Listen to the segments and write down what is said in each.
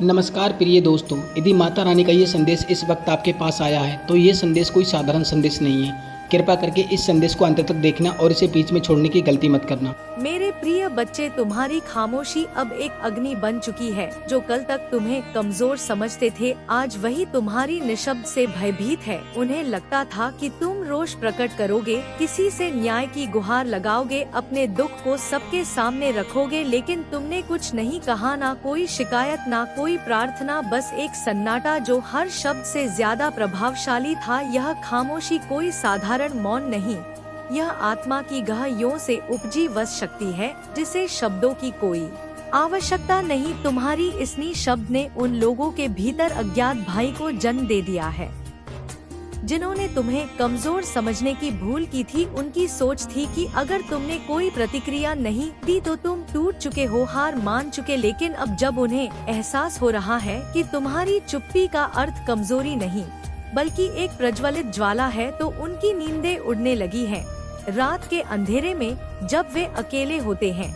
नमस्कार प्रिय दोस्तों, यदि माता रानी का ये संदेश इस वक्त आपके पास आया है तो ये संदेश कोई साधारण संदेश नहीं है। कृपा करके इस संदेश को अंत तक देखना और इसे बीच में छोड़ने की गलती मत करना। मेरे प्रिय बच्चे, तुम्हारी खामोशी अब एक अग्नि बन चुकी है। जो कल तक तुम्हें कमजोर समझते थे, आज वही तुम्हारी निशब्द से भयभीत है। उन्हें लगता था कि तुम रोष प्रकट करोगे, किसी से न्याय की गुहार लगाओगे, अपने दुख को सबके सामने रखोगे, लेकिन तुमने कुछ नहीं कहा, ना कोई शिकायत, ना कोई प्रार्थना, बस एक सन्नाटा जो हर शब्द से ज्यादा प्रभावशाली था। यह खामोशी कोई साधारण मौन नहीं, यह आत्मा की गहराइयों से उपजी वश शक्ति है, जिसे शब्दों की कोई आवश्यकता नहीं। तुम्हारी इस शब्द ने उन लोगों के भीतर अज्ञात भाई को जन्म दे दिया है जिन्होंने तुम्हें कमजोर समझने की भूल की थी। उनकी सोच थी कि अगर तुमने कोई प्रतिक्रिया नहीं दी तो तुम टूट चुके हो, हार मान चुके। लेकिन अब जब उन्हें एहसास हो रहा है कि तुम्हारी चुप्पी का अर्थ कमजोरी नहीं बल्कि एक प्रज्वलित ज्वाला है, तो उनकी नींदें उड़ने लगी हैं। रात के अंधेरे में जब वे अकेले होते हैं,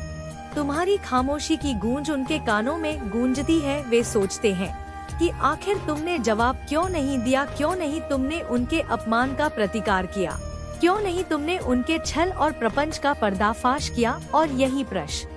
तुम्हारी खामोशी की गूंज उनके कानों में गूंजती है। वे सोचते हैं कि आखिर तुमने जवाब क्यों नहीं दिया, क्यों नहीं तुमने उनके अपमान का प्रतिकार किया, क्यों नहीं तुमने उनके छल और प्रपंच का पर्दाफाश किया। और यही प्रश्न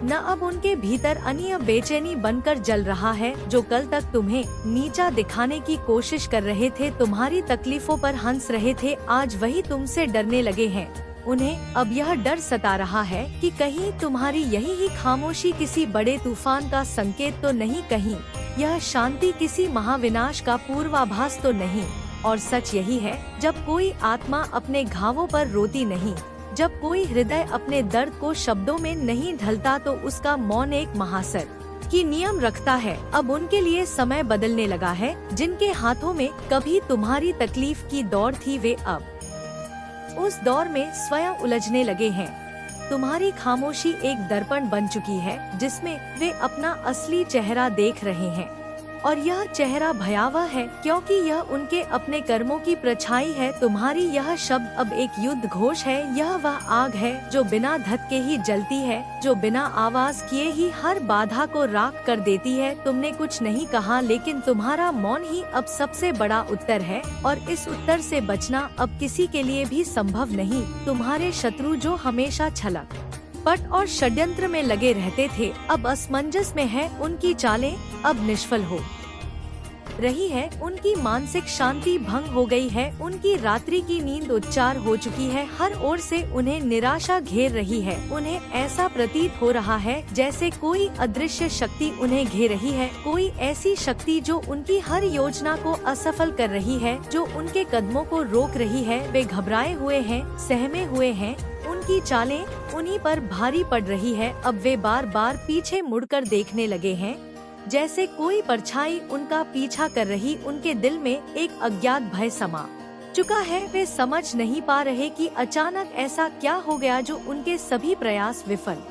न अब उनके भीतर अन्य बेचैनी बनकर जल रहा है। जो कल तक तुम्हें नीचा दिखाने की कोशिश कर रहे थे, तुम्हारी तकलीफों पर हंस रहे थे, आज वही तुमसे डरने लगे हैं। उन्हें अब यह डर सता रहा है कि कहीं तुम्हारी यही ही खामोशी किसी बड़े तूफान का संकेत तो नहीं, कहीं यह शांति किसी महाविनाश का पूर्वाभास तो नहीं। और सच यही है, जब कोई आत्मा अपने घावों पर रोती नहीं, जब कोई हृदय अपने दर्द को शब्दों में नहीं ढलता, तो उसका मौन एक महासर की नियम रखता है। अब उनके लिए समय बदलने लगा है। जिनके हाथों में कभी तुम्हारी तकलीफ की दौड़ थी, वे अब उस दौर में स्वयं उलझने लगे हैं। तुम्हारी खामोशी एक दर्पण बन चुकी है, जिसमें वे अपना असली चेहरा देख रहे हैं। और यह चेहरा भयावह है, क्योंकि यह उनके अपने कर्मों की परछाई है। तुम्हारी यह शब्द अब एक युद्ध घोष है। यह वह आग है जो बिना धक्के ही जलती है, जो बिना आवाज किए ही हर बाधा को राख कर देती है। तुमने कुछ नहीं कहा, लेकिन तुम्हारा मौन ही अब सबसे बड़ा उत्तर है, और इस उत्तर से बचना अब किसी के लिए भी संभव नहीं। तुम्हारे शत्रु जो हमेशा छलक पट और षड्यंत्र में लगे रहते थे, अब असमंजस में है। उनकी चालें अब निष्फल हो रही है, उनकी मानसिक शांति भंग हो गई है, उनकी रात्रि की नींद उच्चार हो चुकी है। हर ओर से उन्हें निराशा घेर रही है। उन्हें ऐसा प्रतीत हो रहा है जैसे कोई अदृश्य शक्ति उन्हें घेर रही है, कोई ऐसी शक्ति जो उनकी हर योजना को असफल कर रही है, जो उनके कदमों को रोक रही है। वे घबराए हुए हैं, सहमे हुए हैं, उनकी चालें उन्हीं पर भारी पड़ रही है। अब वे बार बार पीछे मुड़कर देखने लगे हैं, जैसे कोई परछाई उनका पीछा कर रही। उनके दिल में एक अज्ञात भय समा चुका है। वे समझ नहीं पा रहे कि अचानक ऐसा क्या हो गया जो उनके सभी प्रयास विफल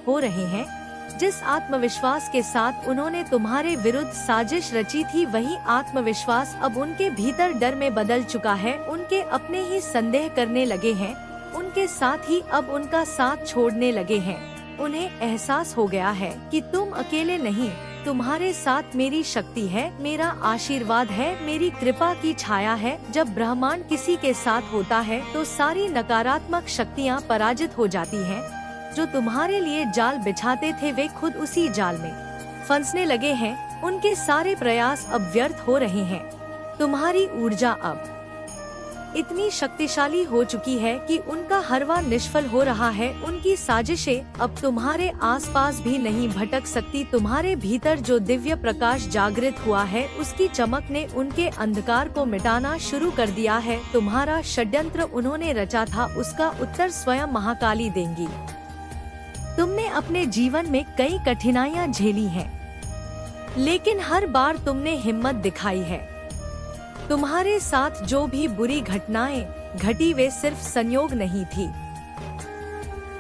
हो रहे हैं। जिस आत्मविश्वास के साथ उन्होंने तुम्हारे विरुद्ध साजिश रची थी, वही आत्मविश्वास अब उनके भीतर डर में बदल चुका है। उनके अपने ही संदेह करने लगे हैं, उनके साथ ही अब उनका साथ छोड़ने लगे हैं। उन्हें एहसास हो गया है कि तुम अकेले नहीं, तुम्हारे साथ मेरी शक्ति है, मेरा आशीर्वाद है, मेरी कृपा की छाया है। जब ब्रह्मांड किसी के साथ होता है तो सारी नकारात्मक शक्तियाँ पराजित हो जाती हैं। जो तुम्हारे लिए जाल बिछाते थे, वे खुद उसी जाल में फंसने लगे हैं। उनके सारे प्रयास अब व्यर्थ हो रहे हैं। तुम्हारी ऊर्जा अब इतनी शक्तिशाली हो चुकी है कि उनका हरवा निष्फल हो रहा है। उनकी साजिशें अब तुम्हारे आसपास भी नहीं भटक सकती। तुम्हारे भीतर जो दिव्य प्रकाश जागृत हुआ है, उसकी चमक ने उनके अंधकार को मिटाना शुरू कर दिया है। तुम्हारा षड्यंत्र उन्होंने रचा था, उसका उत्तर स्वयं महाकाली देंगी। तुमने अपने जीवन में कई कठिनाइयाँ झेली हैं, लेकिन हर बार तुमने हिम्मत दिखाई है। तुम्हारे साथ जो भी बुरी घटनाएं घटी, वे सिर्फ संयोग नहीं थी।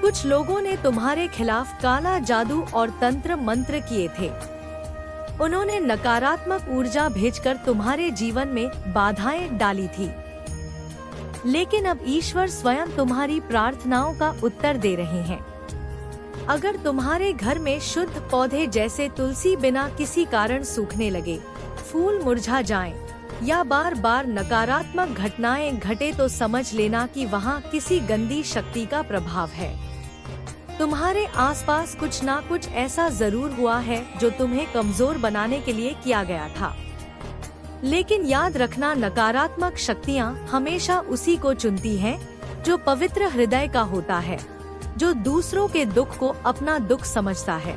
कुछ लोगों ने तुम्हारे खिलाफ काला जादू और तंत्र मंत्र किए थे। उन्होंने नकारात्मक ऊर्जा भेजकर तुम्हारे जीवन में बाधाएं डाली थी। लेकिन अब ईश्वर स्वयं तुम्हारी प्रार्थनाओं का उत्तर दे रहे हैं। अगर तुम्हारे घर में शुद्ध पौधे जैसे तुलसी बिना किसी कारण सूखने लगे, फूल मुरझा जाएं, या बार बार नकारात्मक घटनाएं घटे तो समझ लेना कि वहाँ किसी गंदी शक्ति का प्रभाव है। तुम्हारे आसपास कुछ ना कुछ ऐसा जरूर हुआ है जो तुम्हें कमजोर बनाने के लिए किया गया था। लेकिन याद रखना, नकारात्मक शक्तियाँ हमेशा उसी को चुनती हैं जो पवित्र हृदय का होता है, जो दूसरों के दुख को अपना दुख समझता है।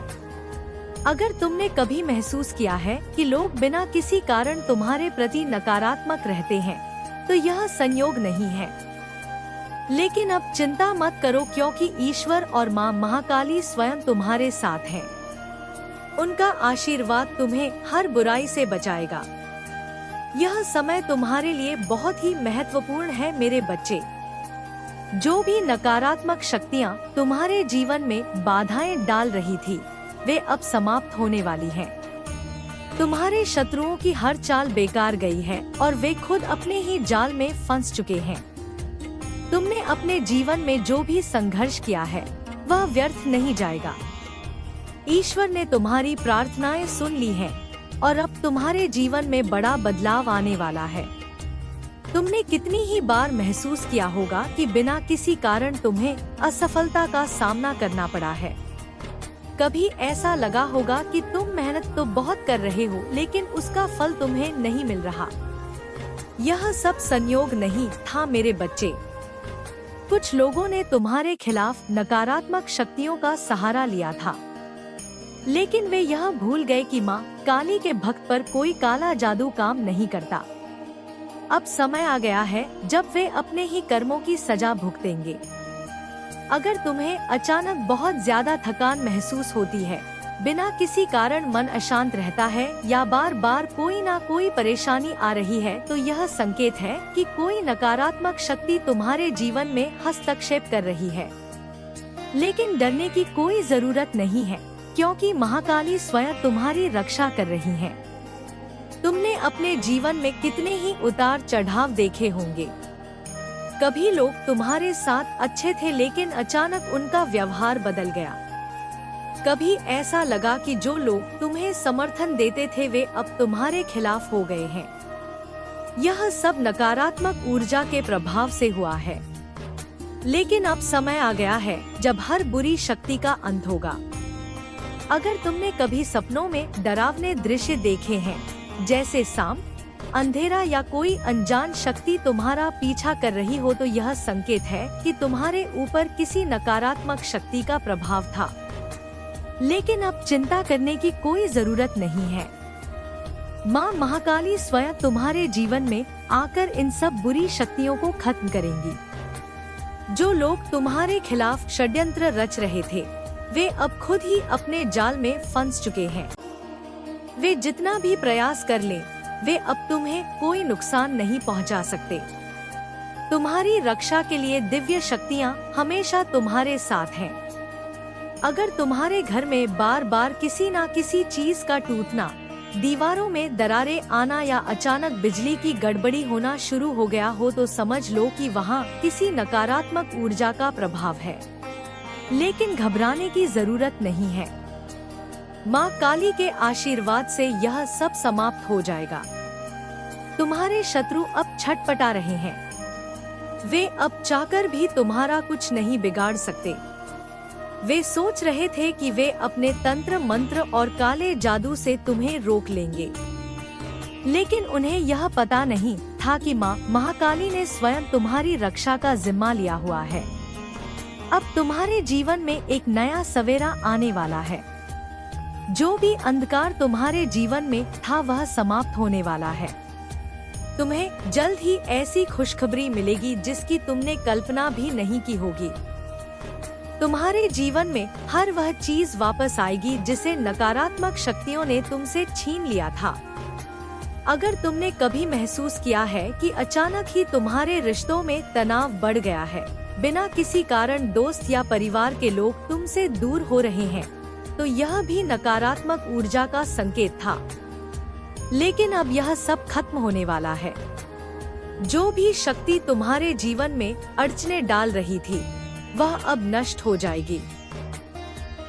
अगर तुमने कभी महसूस किया है कि लोग बिना किसी कारण तुम्हारे प्रति नकारात्मक रहते हैं, तो यह संयोग नहीं है। लेकिन अब चिंता मत करो, क्योंकि ईश्वर और माँ महाकाली स्वयं तुम्हारे साथ हैं। उनका आशीर्वाद तुम्हें हर बुराई से बचाएगा। यह समय तुम्हारे लिए बहुत ही महत्वपूर्ण है मेरे बच्चे। जो भी नकारात्मक शक्तियाँ तुम्हारे जीवन में बाधाएं डाल रही थी, वे अब समाप्त होने वाली हैं। तुम्हारे शत्रुओं की हर चाल बेकार गई है और वे खुद अपने ही जाल में फंस चुके हैं। तुमने अपने जीवन में जो भी संघर्ष किया है, वह व्यर्थ नहीं जाएगा। ईश्वर ने तुम्हारी प्रार्थनाएं सुन ली हैं और अब तुम्हारे जीवन में बड़ा बदलाव आने वाला है। तुमने कितनी ही बार महसूस किया होगा कि बिना किसी कारण तुम्हें असफलता का सामना करना पड़ा है। कभी ऐसा लगा होगा कि तुम मेहनत तो बहुत कर रहे हो, लेकिन उसका फल तुम्हें नहीं मिल रहा। यह सब संयोग नहीं था मेरे बच्चे। कुछ लोगों ने तुम्हारे खिलाफ नकारात्मक शक्तियों का सहारा लिया था, लेकिन वे यह भूल गए कि माँ काली के भक्त पर कोई काला जादू काम नहीं करता। अब समय आ गया है जब वे अपने ही कर्मों की सजा भुगतेंगे। अगर तुम्हें अचानक बहुत ज्यादा थकान महसूस होती है, बिना किसी कारण मन अशांत रहता है या बार बार कोई ना कोई परेशानी आ रही है, तो यह संकेत है कि कोई नकारात्मक शक्ति तुम्हारे जीवन में हस्तक्षेप कर रही है। लेकिन डरने की कोई जरूरत नहीं है, क्योंकि महाकाली स्वयं तुम्हारी रक्षा कर रही हैं। तुमने अपने जीवन में कितने ही उतार चढ़ाव देखे होंगे। कभी लोग तुम्हारे साथ अच्छे थे, लेकिन अचानक उनका व्यवहार बदल गया। कभी ऐसा लगा कि जो लोग तुम्हें समर्थन देते थे, वे अब तुम्हारे खिलाफ हो गए हैं। यह सब नकारात्मक ऊर्जा के प्रभाव से हुआ है। लेकिन अब समय आ गया है जब हर बुरी शक्ति का अंत होगा। अगर तुमने कभी सपनों में डरावने दृश्य देखे हैं, जैसे सांप, अंधेरा या कोई अनजान शक्ति तुम्हारा पीछा कर रही हो, तो यह संकेत है कि तुम्हारे ऊपर किसी नकारात्मक शक्ति का प्रभाव था। लेकिन अब चिंता करने की कोई जरूरत नहीं है। माँ महाकाली स्वयं तुम्हारे जीवन में आकर इन सब बुरी शक्तियों को खत्म करेंगी। जो लोग तुम्हारे खिलाफ षड्यंत्र रच रहे थे, वे अब खुद ही अपने जाल में फंस चुके हैं। वे जितना भी प्रयास कर लें, वे अब तुम्हें कोई नुकसान नहीं पहुंचा सकते। तुम्हारी रक्षा के लिए दिव्य शक्तियां हमेशा तुम्हारे साथ हैं। अगर तुम्हारे घर में बार बार किसी ना किसी चीज का टूटना, दीवारों में दरारें आना या अचानक बिजली की गड़बड़ी होना शुरू हो गया हो, तो समझ लो कि वहाँ किसी नकारात्मक ऊर्जा का प्रभाव है। लेकिन घबराने की जरूरत नहीं है। माँ काली के आशीर्वाद से यह सब समाप्त हो जाएगा। तुम्हारे शत्रु अब छटपटा रहे हैं। वे अब चाहकर भी तुम्हारा कुछ नहीं बिगाड़ सकते। वे सोच रहे थे कि वे अपने तंत्र मंत्र और काले जादू से तुम्हें रोक लेंगे, लेकिन उन्हें यह पता नहीं था कि माँ महाकाली ने स्वयं तुम्हारी रक्षा का जिम्मा लिया हुआ है। अब तुम्हारे जीवन में एक नया सवेरा आने वाला है। जो भी अंधकार तुम्हारे जीवन में था, वह समाप्त होने वाला है। तुम्हें जल्द ही ऐसी खुशखबरी मिलेगी जिसकी तुमने कल्पना भी नहीं की होगी। तुम्हारे जीवन में हर वह चीज वापस आएगी जिसे नकारात्मक शक्तियों ने तुमसे छीन लिया था। अगर तुमने कभी महसूस किया है कि अचानक ही तुम्हारे रिश्तों में तनाव बढ़ गया है, बिना किसी कारण दोस्त या परिवार के लोग तुमसे दूर हो रहे हैं, तो यह भी नकारात्मक ऊर्जा का संकेत था। लेकिन अब यह सब खत्म होने वाला है। जो भी शक्ति तुम्हारे जीवन में अड़चने डाल रही थी, वह अब नष्ट हो जाएगी।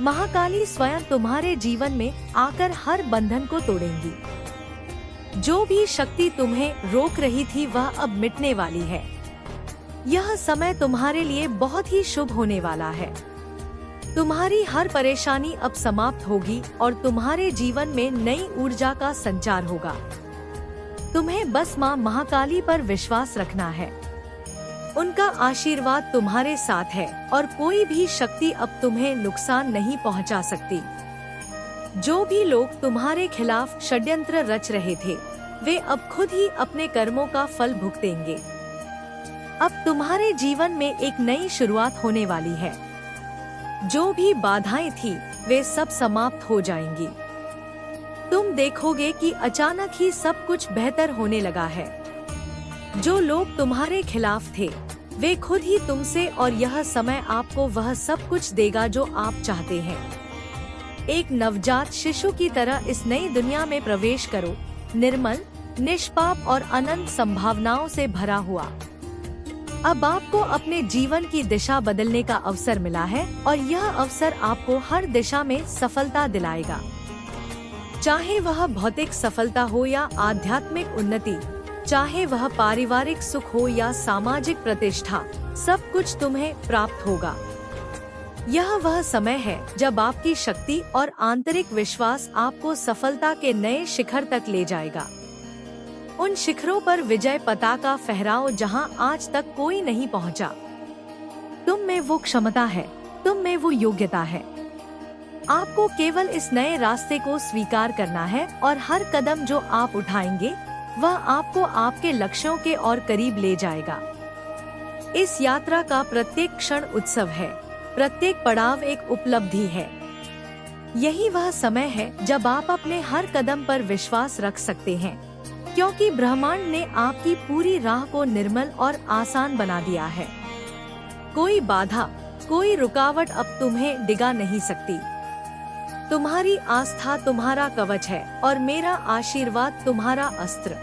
महाकाली स्वयं तुम्हारे जीवन में आकर हर बंधन को तोड़ेंगी। जो भी शक्ति तुम्हें रोक रही थी वह अब मिटने वाली है। यह समय तुम्हारे लिए बहुत ही शुभ होने वाला है। तुम्हारी हर परेशानी अब समाप्त होगी और तुम्हारे जीवन में नई ऊर्जा का संचार होगा। तुम्हें बस माँ महाकाली पर विश्वास रखना है। उनका आशीर्वाद तुम्हारे साथ है और कोई भी शक्ति अब तुम्हें नुकसान नहीं पहुंचा सकती। जो भी लोग तुम्हारे खिलाफ षड्यंत्र रच रहे थे वे अब खुद ही अपने कर्मों का फल भुगतेंगे। अब तुम्हारे जीवन में एक नई शुरुआत होने वाली है। जो भी बाधाएं थी वे सब समाप्त हो जाएंगी। तुम देखोगे कि अचानक ही सब कुछ बेहतर होने लगा है। जो लोग तुम्हारे खिलाफ थे वे खुद ही तुमसे और यह समय आपको वह सब कुछ देगा जो आप चाहते हैं। एक नवजात शिशु की तरह इस नई दुनिया में प्रवेश करो, निर्मल, निष्पाप और अनंत संभावनाओं से भरा हुआ। अब आपको अपने जीवन की दिशा बदलने का अवसर मिला है और यह अवसर आपको हर दिशा में सफलता दिलाएगा। चाहे वह भौतिक सफलता हो या आध्यात्मिक उन्नति, चाहे वह पारिवारिक सुख हो या सामाजिक प्रतिष्ठा, सब कुछ तुम्हें प्राप्त होगा। यह वह समय है जब आपकी शक्ति और आंतरिक विश्वास आपको सफलता के नए शिखर तक ले जाएगा। उन शिखरों पर विजय पताका फहराओ जहां आज तक कोई नहीं पहुंचा। तुम में वो क्षमता है, तुम में वो योग्यता है। आपको केवल इस नए रास्ते को स्वीकार करना है और हर कदम जो आप उठाएंगे वह आपको आपके लक्ष्यों के और करीब ले जाएगा। इस यात्रा का प्रत्येक क्षण उत्सव है, प्रत्येक पड़ाव एक उपलब्धि है। यही वह समय है जब आप अपने हर कदम पर विश्वास रख सकते हैं, क्योंकि ब्रह्मांड ने आपकी पूरी राह को निर्मल और आसान बना दिया है। कोई बाधा, कोई रुकावट अब तुम्हें डिगा नहीं सकती। तुम्हारी आस्था तुम्हारा कवच है और मेरा आशीर्वाद तुम्हारा अस्त्र।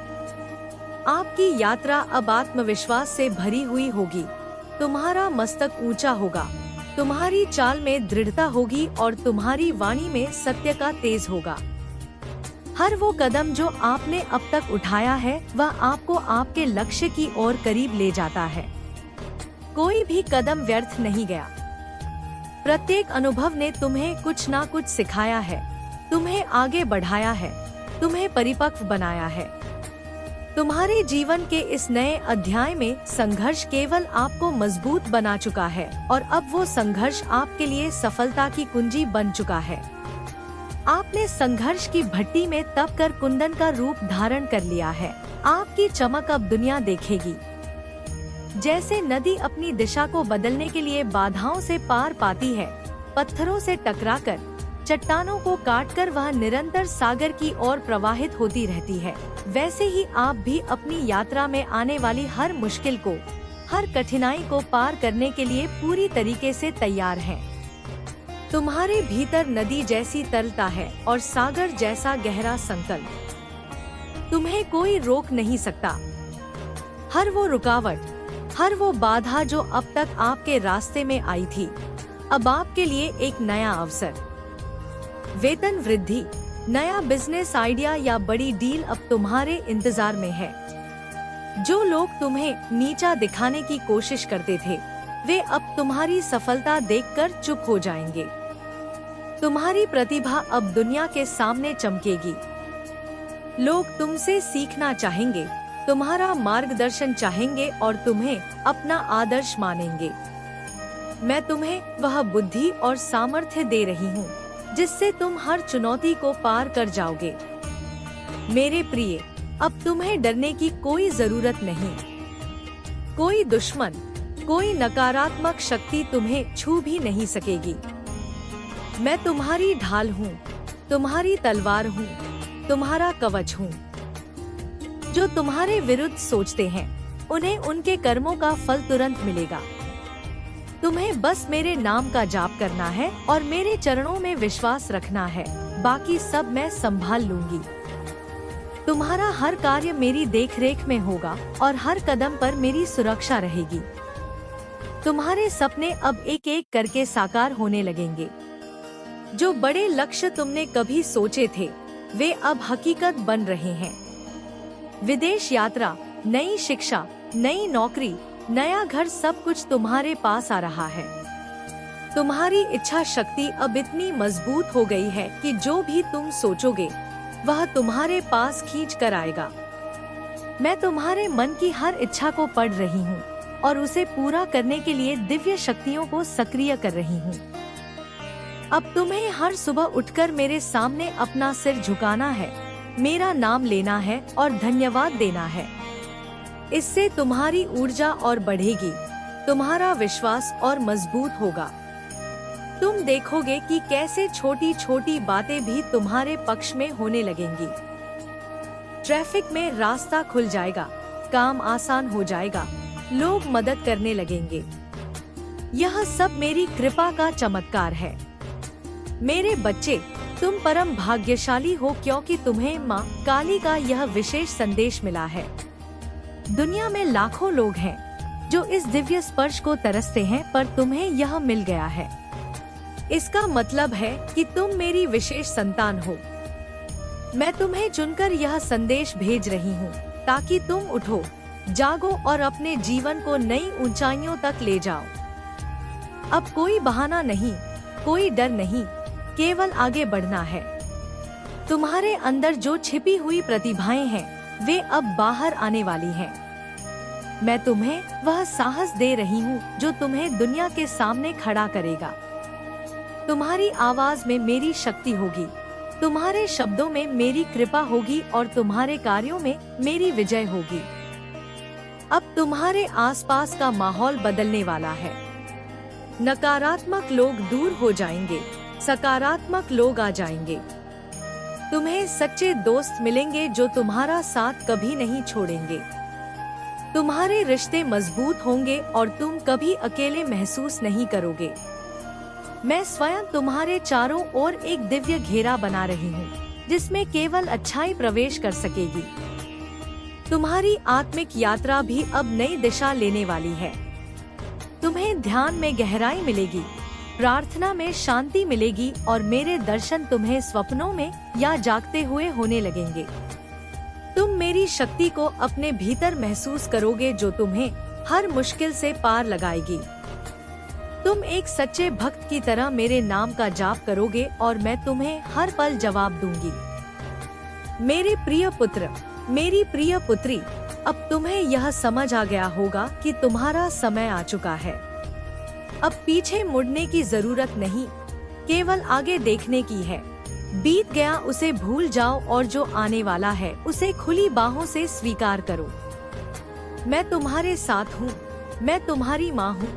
आपकी यात्रा अब आत्मविश्वास से भरी हुई होगी। तुम्हारा मस्तक ऊंचा होगा, तुम्हारी चाल में दृढ़ता होगी और तुम्हारी वाणी में सत्य का तेज होगा। हर वो कदम जो आपने अब तक उठाया है वह आपको आपके लक्ष्य की ओर करीब ले जाता है। कोई भी कदम व्यर्थ नहीं गया। प्रत्येक अनुभव ने तुम्हें कुछ ना कुछ सिखाया है, तुम्हें आगे बढ़ाया है, तुम्हें परिपक्व बनाया है। तुम्हारे जीवन के इस नए अध्याय में संघर्ष केवल आपको मजबूत बना चुका है और अब वो संघर्ष आपके लिए सफलता की कुंजी बन चुका है। आपने संघर्ष की भट्टी में तप कर कुंदन का रूप धारण कर लिया है। आपकी चमक अब दुनिया देखेगी। जैसे नदी अपनी दिशा को बदलने के लिए बाधाओं से पार पाती है, पत्थरों से टकराकर, चट्टानों को काटकर वह निरंतर सागर की ओर प्रवाहित होती रहती है, वैसे ही आप भी अपनी यात्रा में आने वाली हर मुश्किल को, हर कठिनाई को पार करने के लिए पूरी तरीके से तैयार हैं। तुम्हारे भीतर नदी जैसी तरलता है और सागर जैसा गहरा संकल्प। तुम्हें कोई रोक नहीं सकता। हर वो रुकावट, हर वो बाधा जो अब तक आपके रास्ते में आई थी, अब आपके लिए एक नया अवसर, वेतन वृद्धि, नया बिजनेस आइडिया या बड़ी डील अब तुम्हारे इंतजार में है। जो लोग तुम्हें नीचा दिखाने की कोशिश करते थे वे अब तुम्हारी सफलता देखकर चुप हो जाएंगे। तुम्हारी प्रतिभा अब दुनिया के सामने चमकेगी। लोग तुमसे सीखना चाहेंगे, तुम्हारा मार्गदर्शन चाहेंगे और तुम्हें अपना आदर्श मानेंगे। मैं तुम्हें वह बुद्धि और सामर्थ्य दे रही हूँ जिससे तुम हर चुनौती को पार कर जाओगे। मेरे प्रिय, अब तुम्हें डरने की कोई जरूरत नहीं। कोई दुश्मन, कोई नकारात्मक शक्ति तुम्हें छू भी नहीं सकेगी। मैं तुम्हारी ढाल हूँ, तुम्हारी तलवार हूँ, तुम्हारा कवच हूँ। जो तुम्हारे विरुद्ध सोचते हैं उन्हें उनके कर्मों का फल तुरंत मिलेगा। तुम्हें बस मेरे नाम का जाप करना है और मेरे चरणों में विश्वास रखना है, बाकी सब मैं संभाल लूंगी। तुम्हारा हर कार्य मेरी देखरेख में होगा और हर कदम पर मेरी सुरक्षा रहेगी। तुम्हारे सपने अब एक एक करके साकार होने लगेंगे। जो बड़े लक्ष्य तुमने कभी सोचे थे वे अब हकीकत बन रहे हैं। विदेश यात्रा, नई शिक्षा, नई नौकरी, नया घर, सब कुछ तुम्हारे पास आ रहा है। तुम्हारी इच्छा शक्ति अब इतनी मजबूत हो गई है कि जो भी तुम सोचोगे वह तुम्हारे पास खींच कर आएगा। मैं तुम्हारे मन की हर इच्छा को पढ़ रही हूँ और उसे पूरा करने के लिए दिव्य शक्तियों को सक्रिय कर रही हूँ। अब तुम्हें हर सुबह उठकर मेरे सामने अपना सिर झुकाना है, मेरा नाम लेना है और धन्यवाद देना है। इससे तुम्हारी ऊर्जा और बढ़ेगी, तुम्हारा विश्वास और मजबूत होगा। तुम देखोगे कि कैसे छोटी छोटी बातें भी तुम्हारे पक्ष में होने लगेंगी। ट्रैफिक में रास्ता खुल जाएगा, काम आसान हो जाएगा, लोग मदद करने लगेंगे। यह सब मेरी कृपा का चमत्कार है। मेरे बच्चे, तुम परम भाग्यशाली हो क्योंकि तुम्हें माँ काली का यह विशेष संदेश मिला है। दुनिया में लाखों लोग हैं जो इस दिव्य स्पर्श को तरसते हैं, पर तुम्हें यह मिल गया है। इसका मतलब है कि तुम मेरी विशेष संतान हो। मैं तुम्हें चुनकर यह संदेश भेज रही हूँ ताकि तुम उठो, जागो और अपने जीवन को नई ऊंचाइयों तक ले जाओ। अब कोई बहाना नहीं, कोई डर नहीं, केवल आगे बढ़ना है। तुम्हारे अंदर जो छिपी हुई प्रतिभाएं हैं वे अब बाहर आने वाली हैं। मैं तुम्हें वह साहस दे रही हूँ जो तुम्हें दुनिया के सामने खड़ा करेगा। तुम्हारी आवाज में मेरी शक्ति होगी, तुम्हारे शब्दों में मेरी कृपा होगी और तुम्हारे कार्यों में मेरी विजय होगी। अब तुम्हारे आसपास का माहौल बदलने वाला है। नकारात्मक लोग दूर हो जाएंगे, सकारात्मक लोग आ जाएंगे। तुम्हें सच्चे दोस्त मिलेंगे जो तुम्हारा साथ कभी नहीं छोड़ेंगे। तुम्हारे रिश्ते मजबूत होंगे और तुम कभी अकेले महसूस नहीं करोगे। मैं स्वयं तुम्हारे चारों ओर एक दिव्य घेरा बना रही हूँ जिसमें केवल अच्छाई प्रवेश कर सकेगी। तुम्हारी आत्मिक यात्रा भी अब नई दिशा लेने वाली है। तुम्हें ध्यान में गहराई मिलेगी, प्रार्थना में शांति मिलेगी और मेरे दर्शन तुम्हें स्वप्नों में या जागते हुए होने लगेंगे। तुम मेरी शक्ति को अपने भीतर महसूस करोगे जो तुम्हें हर मुश्किल से पार लगाएगी। तुम एक सच्चे भक्त की तरह मेरे नाम का जाप करोगे और मैं तुम्हें हर पल जवाब दूंगी। मेरे प्रिय पुत्र, मेरी प्रिय पुत्री, अब तुम्हें यह समझ आ गया होगा कि तुम्हारा समय आ चुका है। अब पीछे मुड़ने की जरूरत नहीं, केवल आगे देखने की है। बीत गया उसे भूल जाओ और जो आने वाला है उसे खुली बाहों से स्वीकार करो। मैं तुम्हारे साथ हूँ, मैं तुम्हारी माँ हूँ,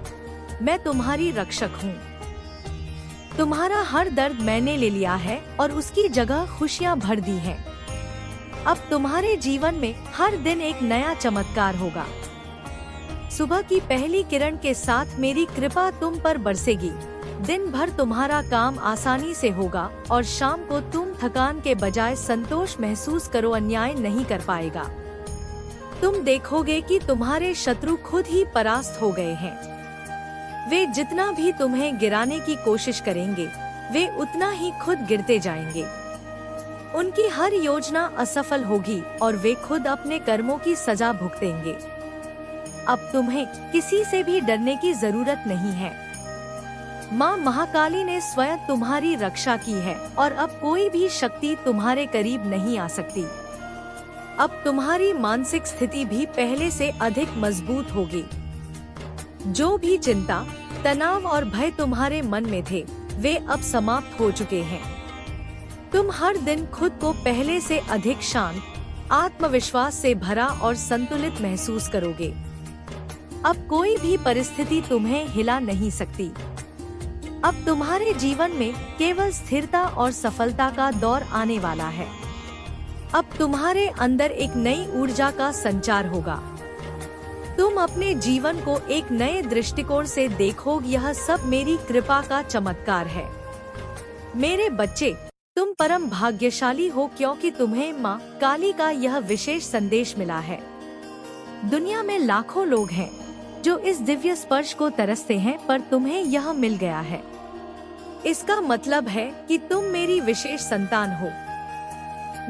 मैं तुम्हारी रक्षक हूँ। तुम्हारा हर दर्द मैंने ले लिया है और उसकी जगह खुशियाँ भर दी हैं। अब तुम्हारे जीवन में हर दिन एक नया चमत्कार होगा। सुबह की पहली किरण के साथ मेरी कृपा तुम पर बरसेगी। दिन भर तुम्हारा काम आसानी से होगा और शाम को तुम थकान के बजाय संतोष महसूस करो, अन्याय नहीं कर पाएगा। तुम देखोगे कि तुम्हारे शत्रु खुद ही परास्त हो गए हैं। वे जितना भी तुम्हें गिराने की कोशिश करेंगे वे उतना ही खुद गिरते जाएंगे। उनकी हर योजना असफल होगी और वे खुद अपने कर्मों की सजा भुगतेंगे। अब तुम्हें किसी से भी डरने की जरूरत नहीं है। माँ महाकाली ने स्वयं तुम्हारी रक्षा की है और अब कोई भी शक्ति तुम्हारे करीब नहीं आ सकती। अब तुम्हारी मानसिक स्थिति भी पहले से अधिक मजबूत होगी। जो भी चिंता, तनाव और भय तुम्हारे मन में थे वे अब समाप्त हो चुके हैं। तुम हर दिन खुद को पहले से अधिक शांत, आत्मविश्वास से भरा और संतुलित महसूस करोगे। अब कोई भी परिस्थिति तुम्हें हिला नहीं सकती। अब तुम्हारे जीवन में केवल स्थिरता और सफलता का दौर आने वाला है। अब तुम्हारे अंदर एक नई ऊर्जा का संचार होगा। तुम अपने जीवन को एक नए दृष्टिकोण से देखोगे। यह सब मेरी कृपा का चमत्कार है। मेरे बच्चे, तुम परम भाग्यशाली हो क्योंकि तुम्हें माँ काली का यह विशेष संदेश मिला है। दुनिया में लाखों लोग हैं जो इस दिव्य स्पर्श को तरसते हैं, पर तुम्हें यह मिल गया है। इसका मतलब है कि तुम मेरी विशेष संतान हो।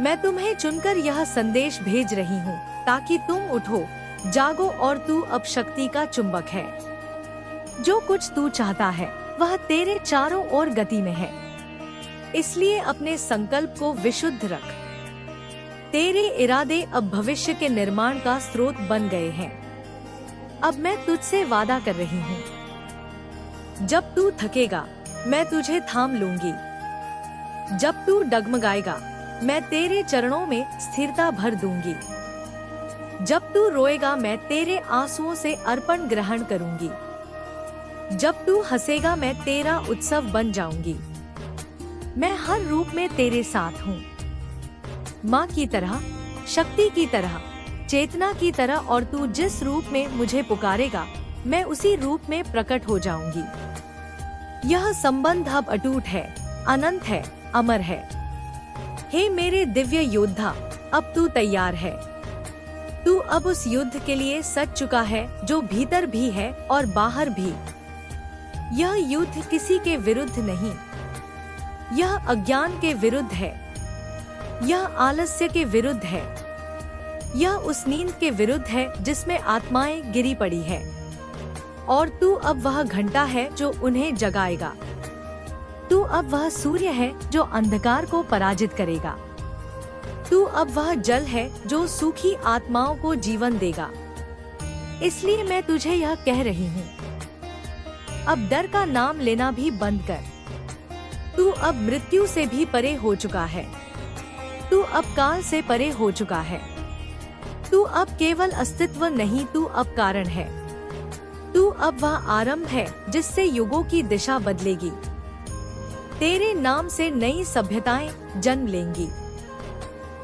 मैं तुम्हें चुनकर यह संदेश भेज रही हूँ ताकि तुम उठो, जागो और तू अब शक्ति का चुंबक है। जो कुछ तू चाहता है वह तेरे चारों ओर गति में है, इसलिए अपने संकल्प को विशुद्ध रख। तेरे इरादे अब भविष्य के निर्माण का स्रोत बन गए हैं। अब मैं तुझसे वादा कर रही हूँ, जब तू थकेगा मैं तुझे थाम लूंगी। जब तू डगमगाएगा मैं तेरे चरणों में स्थिरता भर दूंगी। जब तू रोएगा मैं तेरे आंसुओं से अर्पण ग्रहण करूंगी। जब तू हंसेगा मैं तेरा उत्सव बन जाऊंगी। मैं हर रूप में तेरे साथ हूँ, माँ की तरह, शक्ति की तरह, चेतना की तरह, और तू जिस रूप में मुझे पुकारेगा मैं उसी रूप में प्रकट हो जाऊंगी। यह संबंध अब अटूट है, अनंत है, अमर है। हे मेरे दिव्य योद्धा, अब तू तैयार है। तू अब उस युद्ध के लिए सज चुका है जो भीतर भी है और बाहर भी। यह युद्ध किसी के विरुद्ध नहीं, यह अज्ञान के विरुद्ध है, यह आलस्य के विरुद्ध है, यह उस नींद के विरुद्ध है जिसमें आत्माएं गिरी पड़ी है। और तू अब वह घंटा है जो उन्हें जगाएगा। तू अब वह सूर्य है जो अंधकार को पराजित करेगा। तू अब वह जल है जो सूखी आत्माओं को जीवन देगा। इसलिए मैं तुझे यह कह रही हूँ, अब डर का नाम लेना भी बंद कर। तू अब मृत्यु से भी परे हो चुका है। तू अब काल से परे हो चुका है। तू अब केवल अस्तित्व नहीं, तू अब कारण है। तू अब वह आरंभ है जिससे युगों की दिशा बदलेगी। तेरे नाम से नई सभ्यताएं जन्म लेंगी।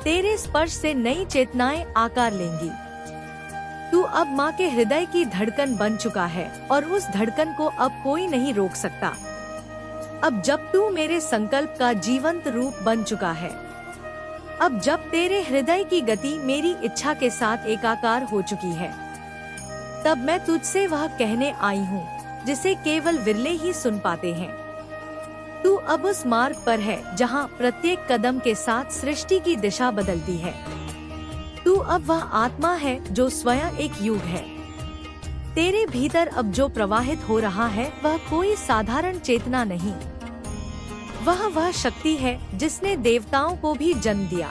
तेरे स्पर्श से नई चेतनाएं आकार लेंगी। तू अब माँ के हृदय की धड़कन बन चुका है और उस धड़कन को अब कोई नहीं रोक सकता। अब जब तू मेरे संकल्प का जीवंत रूप बन चुका है, अब जब तेरे हृदय की गति मेरी इच्छा के साथ एकाकार हो चुकी है, तब मैं तुझसे वह कहने आई हूँ जिसे केवल विरले ही सुन पाते हैं। तू अब उस मार्ग पर है जहाँ प्रत्येक कदम के साथ सृष्टि की दिशा बदलती है। तू अब वह आत्मा है जो स्वयं एक युग है। तेरे भीतर अब जो प्रवाहित हो रहा है वह कोई साधारण चेतना नहीं, वह शक्ति है जिसने देवताओं को भी जन्म दिया,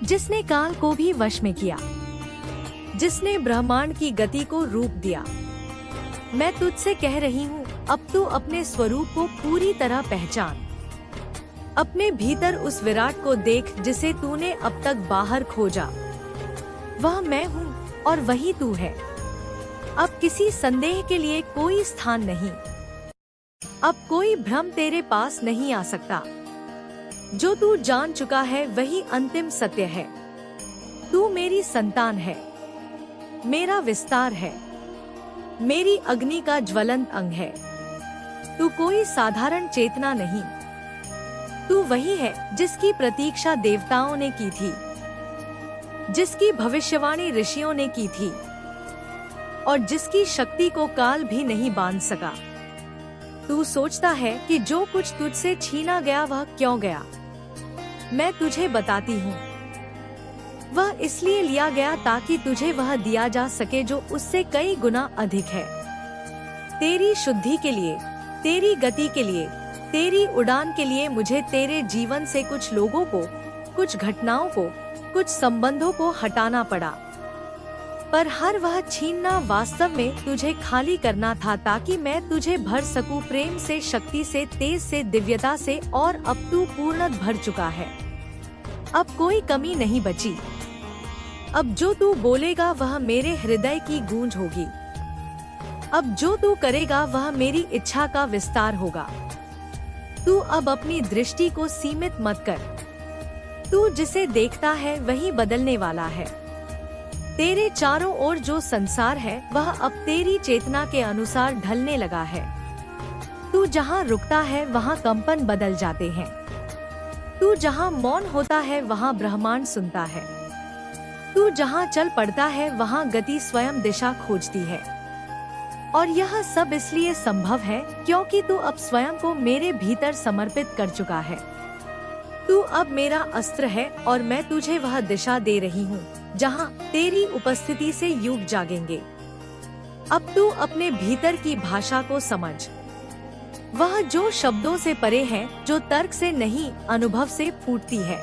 जिसने काल को भी वश में किया, जिसने ब्रह्मांड की गति को रूप दिया। मैं तुझसे कह रही हूँ, अब तू अपने स्वरूप को पूरी तरह पहचान। अपने भीतर उस विराट को देख जिसे तूने अब तक बाहर खोजा। वह मैं हूँ और वही तू है। अब किसी संदेह के लिए कोई स्थान नहीं। अब कोई भ्रम तेरे पास नहीं आ सकता। जो तू जान चुका है वही अंतिम सत्य है। तू मेरी संतान है, मेरा विस्तार है, मेरी अग्नि का ज्वलंत अंग है। तू कोई साधारण चेतना नहीं, तू वही है जिसकी प्रतीक्षा देवताओं ने की थी, जिसकी भविष्यवाणी ऋषियों ने की थी और जिसकी शक्ति को काल भी नहीं बांध सका। तू सोचता है कि जो कुछ तुझसे छीना गया वह क्यों गया? मैं तुझे बताती हूँ, वह इसलिए लिया गया ताकि तुझे वह दिया जा सके जो उससे कई गुना अधिक है। तेरी शुद्धि के लिए, तेरी गति के लिए, तेरी उड़ान के लिए मुझे तेरे जीवन से कुछ लोगों को, कुछ घटनाओं को, कुछ संबंधों को हटाना पड़ा। पर हर वह छीनना वास्तव में तुझे खाली करना था ताकि मैं तुझे भर सकूं प्रेम से, शक्ति से, तेज से, दिव्यता से। और अब तू पूर्णतः भर चुका है। अब कोई कमी नहीं बची। अब जो तू बोलेगा वह मेरे हृदय की गूंज होगी। अब जो तू करेगा वह मेरी इच्छा का विस्तार होगा। तू अब अपनी दृष्टि को सीमित मत कर। तू जिसे देखता है वही बदलने वाला है। तेरे चारों ओर जो संसार है वह अब तेरी चेतना के अनुसार ढलने लगा है। तू जहाँ रुकता है वहाँ कंपन बदल जाते हैं। तू जहाँ मौन होता है वहाँ ब्रह्मांड सुनता है। तू जहाँ चल पड़ता है वहाँ गति स्वयं दिशा खोजती है। और यह सब इसलिए संभव है क्योंकि तू अब स्वयं को मेरे भीतर समर्पित कर चुका है। तू अब मेरा अस्त्र है और मैं तुझे वह दिशा दे रही हूँ जहाँ तेरी उपस्थिति से युग जागेंगे। अब तू अपने भीतर की भाषा को समझ, वह जो शब्दों से परे है, जो तर्क से नहीं अनुभव से फूटती है।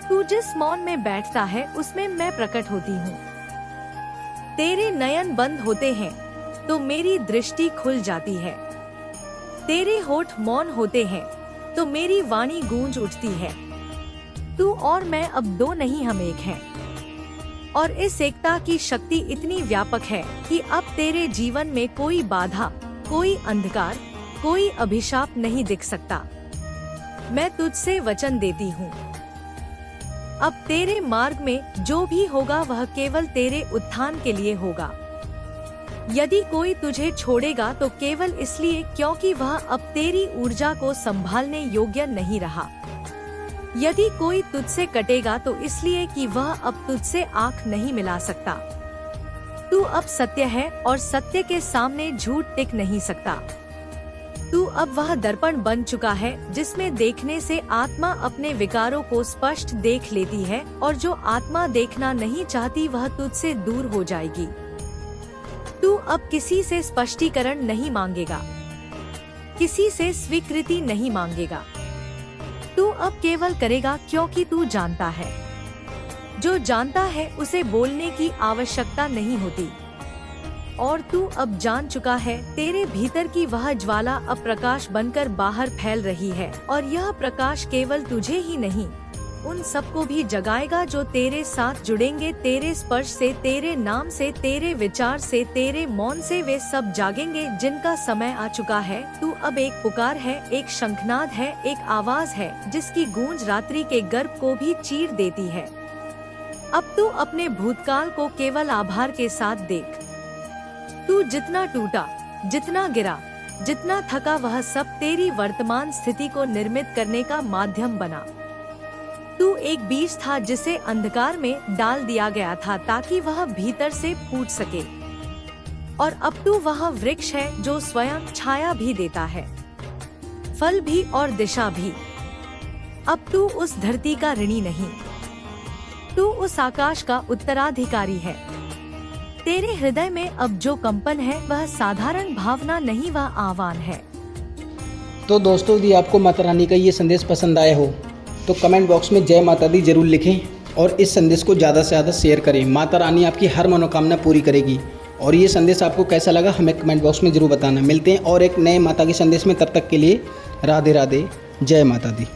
तू जिस मौन में बैठता है उसमें मैं प्रकट होती हूँ। तेरे नयन बंद होते हैं तो मेरी दृष्टि खुल जाती है। तेरे होठ मौन होते हैं तो मेरी वाणी गूंज उठती है। तू और मैं अब दो नहीं, हम एक हैं। और इस एकता की शक्ति इतनी व्यापक है कि अब तेरे जीवन में कोई बाधा, कोई अंधकार, कोई अभिशाप नहीं दिख सकता। मैं तुझसे वचन देती हूँ, अब तेरे मार्ग में जो भी होगा वह केवल तेरे उत्थान के लिए होगा। यदि कोई तुझे छोड़ेगा तो केवल इसलिए क्योंकि वह अब तेरी ऊर्जा को संभालने योग्य नहीं रहा। यदि कोई तुझसे कटेगा तो इसलिए कि वह अब तुझसे आंख नहीं मिला सकता। तू अब सत्य है और सत्य के सामने झूठ टिक नहीं सकता। तू अब वह दर्पण बन चुका है जिसमें देखने से आत्मा अपने विकारों को स्पष्ट देख लेती है, और जो आत्मा देखना नहीं चाहती वह तुझसे दूर हो जाएगी। तू अब किसी से स्पष्टीकरण नहीं मांगेगा, किसी से स्वीकृति नहीं मांगेगा। तू अब केवल करेगा क्योंकि तू जानता है। जो जानता है उसे बोलने की आवश्यकता नहीं होती। और तू अब जान चुका है, तेरे भीतर की वह ज्वाला अब प्रकाश बनकर बाहर फैल रही है, और यह प्रकाश केवल तुझे ही नहीं, उन सबको भी जगाएगा जो तेरे साथ जुड़ेंगे। तेरे स्पर्श से, तेरे नाम से, तेरे विचार से, तेरे मौन से वे सब जागेंगे जिनका समय आ चुका है। तू अब एक पुकार है, एक शंखनाद है, एक आवाज है जिसकी गूंज रात्रि के गर्भ को भी चीर देती है। अब तू अपने भूतकाल को केवल आभार के साथ देख। तू जितना टूटा, जितना गिरा, जितना थका, वह सब तेरी वर्तमान स्थिति को निर्मित करने का माध्यम बना। तू एक बीज था जिसे अंधकार में डाल दिया गया था ताकि वह भीतर से फूट सके, और अब तू वह वृक्ष है जो स्वयं छाया भी देता है, फल भी और दिशा भी। अब तू उस धरती का ऋणी नहीं, तू उस आकाश का उत्तराधिकारी है। तेरे हृदय में अब जो कंपन है वह साधारण भावना नहीं, वह आह्वान है। तो दोस्तों, यदि आपको माता रानी का ये संदेश पसंद आया हो तो कमेंट बॉक्स में जय माता दी जरूर लिखें और इस संदेश को ज़्यादा से ज़्यादा शेयर करें। माता रानी आपकी हर मनोकामना पूरी करेगी। और ये संदेश आपको कैसा लगा हमें कमेंट बॉक्स में ज़रूर बताना। मिलते हैं और एक नए माता के संदेश में, तब तक के लिए राधे राधे, जय माता दी।